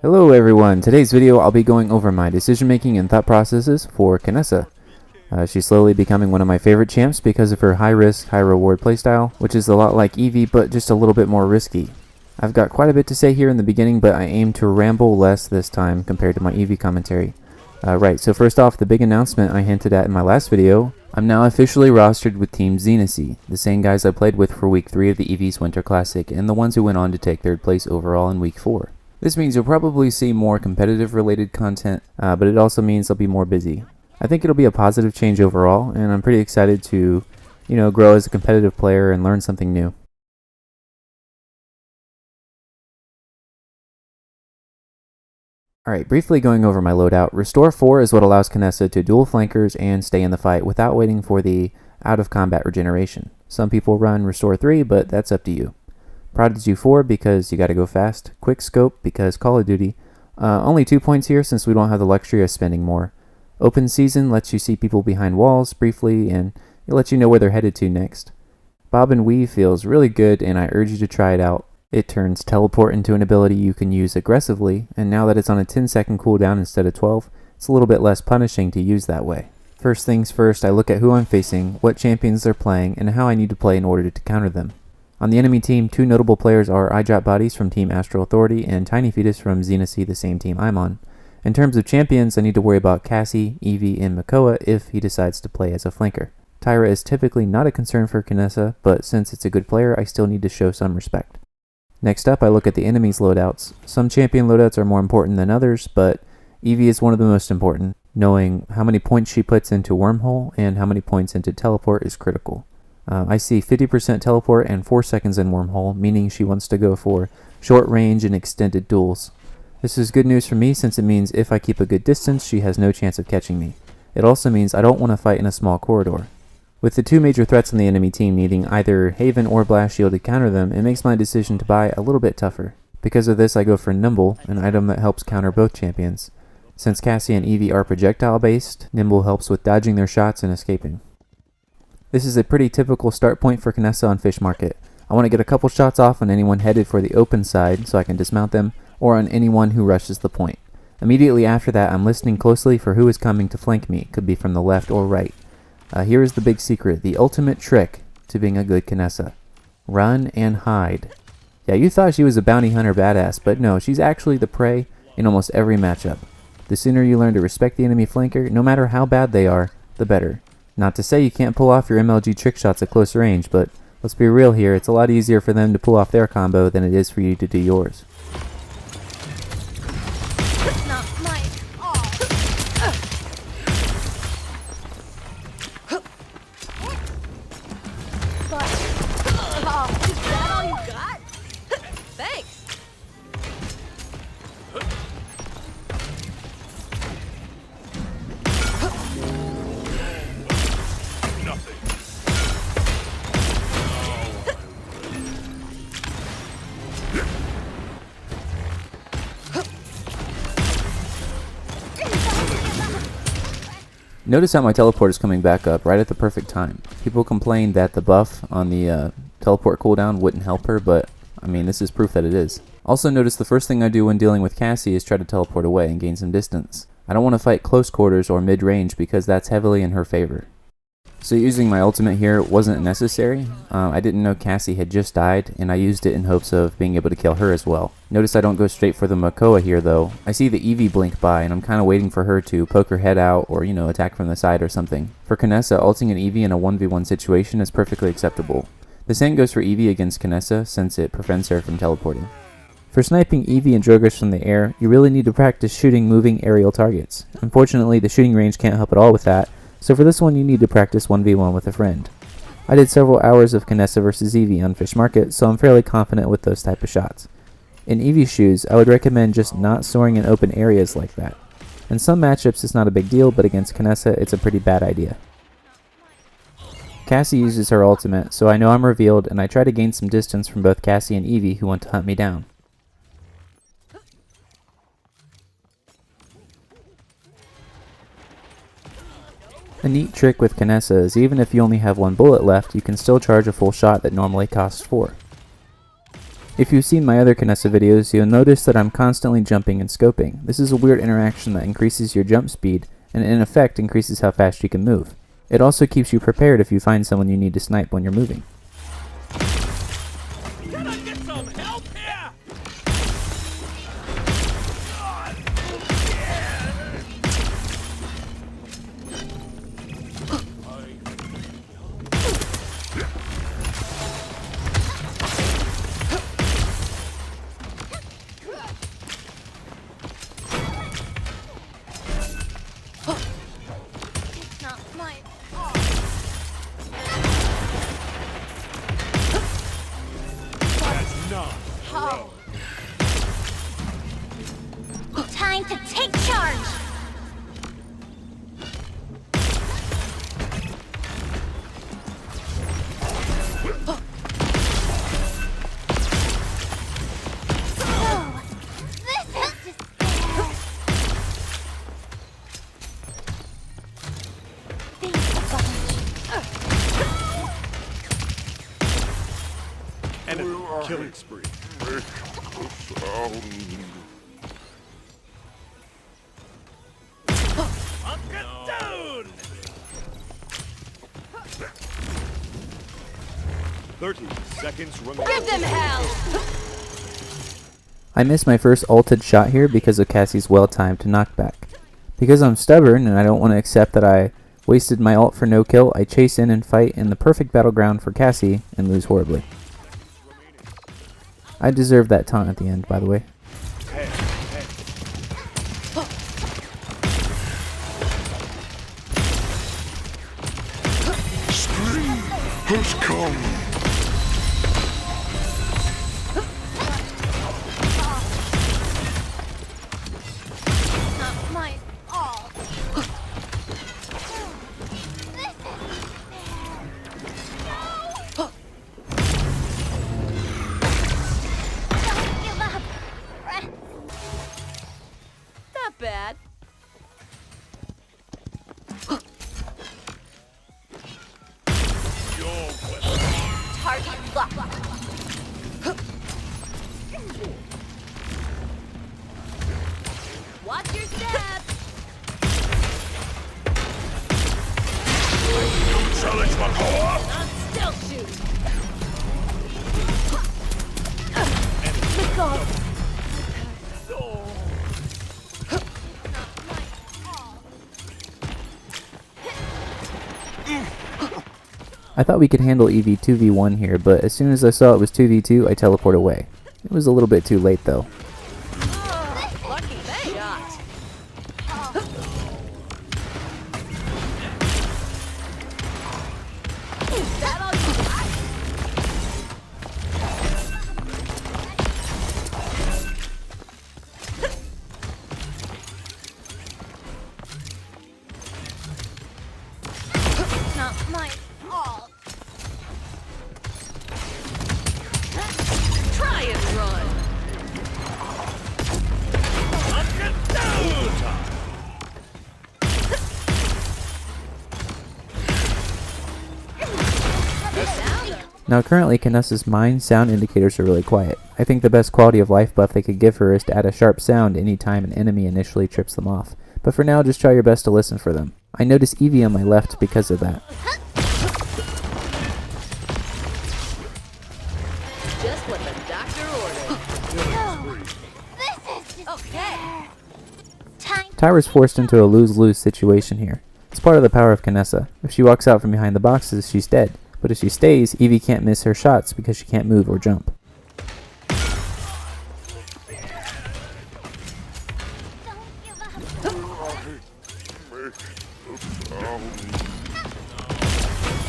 Hello everyone, today's video I'll be going over my decision making and thought processes for Kinessa. She's slowly becoming one of my favorite champs because of her high risk, high reward playstyle, which is a lot like Eevee but just a little bit more risky. I've got quite a bit to say here in the beginning, but I aim to ramble less this time compared to my Eevee commentary. Right, so first off, the big announcement I hinted at in my last video, I'm now officially rostered with Team Zenith, the same guys I played with for Week 3 of the Eevee's Winter Classic, and the ones who went on to take 3rd place overall in Week 4. This means you'll probably see more competitive related content, but it also means I'll be more busy. I think it'll be a positive change overall, and I'm pretty excited to, grow as a competitive player and learn something new. Alright, briefly going over my loadout, Restore 4 is what allows Kinessa to dual flankers and stay in the fight without waiting for the out of combat regeneration. Some people run Restore 3, but that's up to you. Prodigy 4 because you gotta go fast. Quick Scope because Call of Duty. Only 2 points here since we don't have the luxury of spending more. Open Season lets you see people behind walls briefly and it lets you know where they're headed to next. Bob and Weave feels really good and I urge you to try it out. It turns Teleport into an ability you can use aggressively, and now that it's on a 10-second cooldown instead of 12, it's a little bit less punishing to use that way. First things first, I look at who I'm facing, what champions they're playing, and how I need to play in order to counter them. On the enemy team, 2 notable players are iDrop Bodies from Team Astral Authority and Tiny Fetus from Zenith, the same team I'm on. In terms of champions, I need to worry about Cassie, Eevee, and Makoa if he decides to play as a flanker. Tyra is typically not a concern for Kinessa, but since it's a good player, I still need to show some respect. Next up, I look at the enemy's loadouts. Some champion loadouts are more important than others, but Eevee is one of the most important. Knowing how many points she puts into Wormhole and how many points into Teleport is critical. I see 50% Teleport and 4 seconds in Wormhole, meaning she wants to go for short range and extended duels. This is good news for me since it means if I keep a good distance, she has no chance of catching me. It also means I don't want to fight in a small corridor. With the 2 major threats on the enemy team needing either Haven or Blast Shield to counter them, it makes my decision to buy a little bit tougher. Because of this, I go for Nimble, an item that helps counter both champions. Since Cassie and Eevee are projectile based, Nimble helps with dodging their shots and escaping. This is a pretty typical start point for Kinessa on Fish Market. I want to get a couple shots off on anyone headed for the open side so I can dismount them, or on anyone who rushes the point. Immediately after that, I'm listening closely for who is coming to flank me, could be from the left or right. Here is the big secret, the ultimate trick to being a good Kinessa. Run and hide. Yeah, you thought she was a bounty hunter badass, but no, she's actually the prey in almost every matchup. The sooner you learn to respect the enemy flanker, no matter how bad they are, the better. Not to say you can't pull off your MLG trick shots at close range, but let's be real here, it's a lot easier for them to pull off their combo than it is for you to do yours. Notice how my teleport is coming back up right at the perfect time. People complain that the buff on the teleport cooldown wouldn't help her, but I mean, this is proof that it is. Also notice the first thing I do when dealing with Cassie is try to teleport away and gain some distance. I don't want to fight close quarters or mid-range because that's heavily in her favor. So using my ultimate here wasn't necessary. I didn't know Cassie had just died, and I used it in hopes of being able to kill her as well. Notice I don't go straight for the Makoa here though. I see the Eevee blink by, and I'm kind of waiting for her to poke her head out or, attack from the side or something. For Kinessa, ulting an Eevee in a 1v1 situation is perfectly acceptable. The same goes for Eevee against Kinessa since it prevents her from teleporting. For sniping Eevee and Drogosh from the air, you really need to practice shooting moving aerial targets. Unfortunately, the shooting range can't help at all with that. So for this one you need to practice 1v1 with a friend. I did several hours of Kinessa vs Eevee on Fish Market, so I'm fairly confident with those type of shots. In Eevee's shoes, I would recommend just not soaring in open areas like that. In some matchups it's not a big deal, but against Kinessa it's a pretty bad idea. Cassie uses her ultimate, so I know I'm revealed and I try to gain some distance from both Cassie and Eevee who want to hunt me down. A neat trick with Kinessa is even if you only have 1 bullet left, you can still charge a full shot that normally costs 4. If you've seen my other Kinessa videos, you'll notice that I'm constantly jumping and scoping. This is a weird interaction that increases your jump speed, and in effect increases how fast you can move. It also keeps you prepared if you find someone you need to snipe when you're moving. Can I get some help here? Time to take charge! Oh, this is despair! Thanks a bunch. Enemy killing spree. Up and down! 30 seconds remaining. Give them hell! I missed my first ulted shot here because of Cassie's well-timed knockback. Because I'm stubborn and I don't want to accept that I wasted my ult for no kill, I chase in and fight in the perfect battleground for Cassie and lose horribly. I deserved that taunt at the end, by the way. Spring has come. Not my all. This is despair. Don't give up. Not bad. Target locked. Watch your step. Challenge my power. Not stealth shoot. Let go. I thought we could handle Eevee 2v1 here, but as soon as I saw it was 2v2, I teleport away. It was a little bit too late though. Lucky shot. Is that all you got? Not my fault. Try and run. Up and down! Now currently Kinessa's mind sound indicators are really quiet. I think the best quality of life buff they could give her is to add a sharp sound anytime an enemy initially trips them off. But for now, just try your best to listen for them. I notice Eevee on my left because of that. Just what the doctor ordered. This is okay. Time. Tyra's forced into a lose-lose situation here. It's part of the power of Kinessa. If she walks out from behind the boxes, she's dead. But if she stays, Eevee can't miss her shots because she can't move or jump. Don't give up.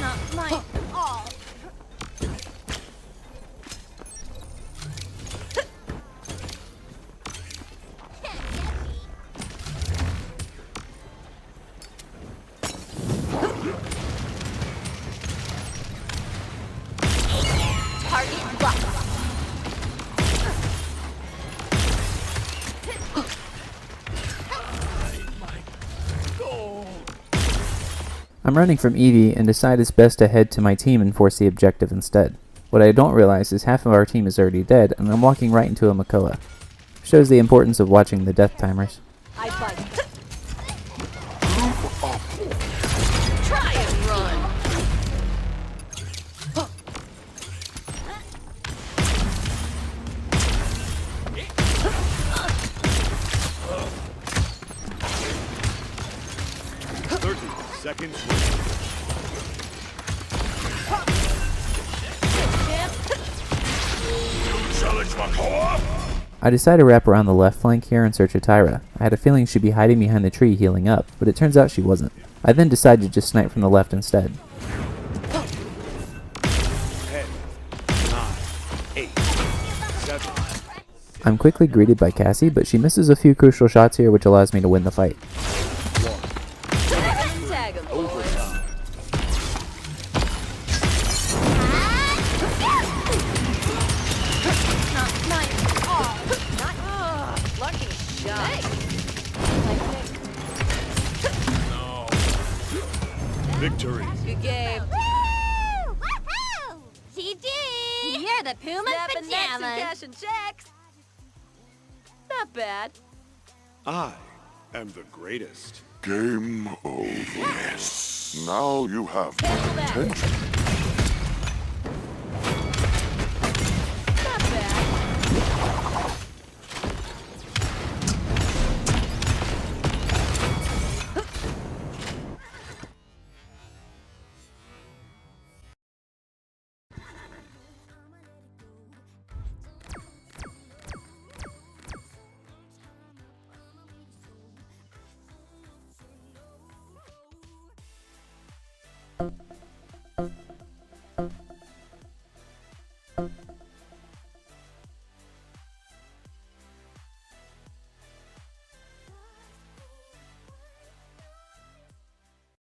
Not my all. Target locked. I'm running from Eevee and decide it's best to head to my team and force the objective instead. What I don't realize is half of our team is already dead, and I'm walking right into a Makoa. Shows the importance of watching the death timers. I bite. Try and run. 30 seconds remaining. Challenge my co-op. I decide to wrap around the left flank here in search of Tyra. I had a feeling she'd be hiding behind the tree healing up, but it turns out she wasn't. I then decide to just snipe from the left instead. 10, 9, 8, 7. I'm quickly greeted by Cassie, but she misses a few crucial shots here, which allows me to win the fight. Tag him. Overtime. Not mine. Lucky shot. Victory. Good game. Woohoo! GG! You're the Puma's Snapping necks and pajamas. cashing checks. Not bad. I am the greatest. Game over. Yes. Now you have my Cancel that. attention.